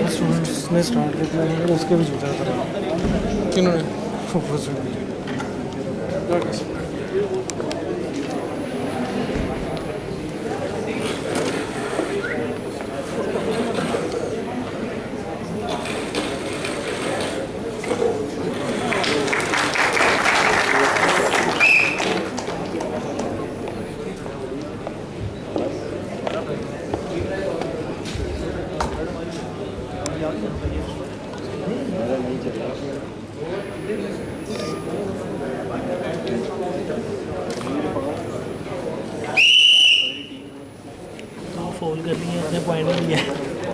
Students ने start किया था, उसके भी जूते उतरे। किन्होंने? फोल करनी है, अपने पॉइंट में लिया है।